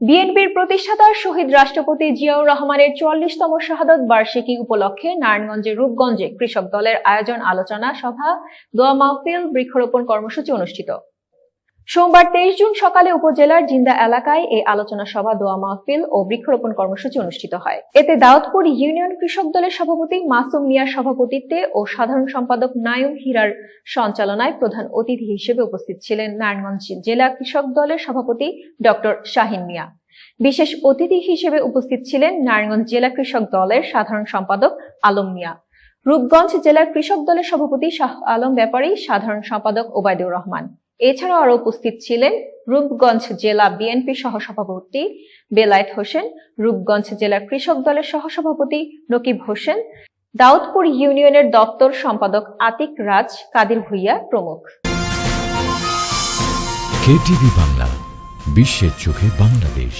বিএনপির প্রতিষ্ঠাতা শহীদ রাষ্ট্রপতি জিয়াউর রহমানের ৪৪তম শাহাদত বার্ষিকী উপলক্ষে নারায়ণগঞ্জের রূপগঞ্জে কৃষক দলের আয়োজন আলোচনা সভা, দোয়া মাহফিল, বৃক্ষরোপণ কর্মসূচি অনুষ্ঠিত। সোমবার ২৩ জুন সকালে উপজেলার জিন্দা এলাকায় এই আলোচনা সভা, দোয়া মাহফিল ও বৃক্ষরোপণ কর্মসূচি অনুষ্ঠিত হয়। এতে দাউদপুর ইউনিয়ন কৃষক দলের সভাপতি মাসুম মিয়ার সভাপতিত্বে ও সাধারণ সম্পাদক নায়ুম হীরার সঞ্চালনায় প্রধান অতিথি হিসেবে উপস্থিত ছিলেন নারায়ণগঞ্জ জেলা কৃষক দলের সভাপতি ডক্টর শাহিন মিয়া। বিশেষ অতিথি হিসেবে উপস্থিত ছিলেন নারায়ণগঞ্জ জেলা কৃষক দলের সাধারণ সম্পাদক আলম মিয়া, রূপগঞ্জ জেলার কৃষক দলের সভাপতি শাহ আলম ব্যাপারী, সাধারণ সম্পাদক ওবায়দুর রহমান। এছাড়াও আরো উপস্থিত ছিলেন রূপগঞ্জ জেলা বিএনপি সহসভাপতি বেলায়েত হোসেন, রূপগঞ্জ জেলা কৃষক দলের সহসভাপতি নকিব হোসেন, দাউদপুর ইউনিয়নের দপ্তর সম্পাদক আতিক রাজ, কাদির ভুইয়া প্রমুখ। কেটিভি বাংলা, বিশ্বের চোখে বাংলাদেশ।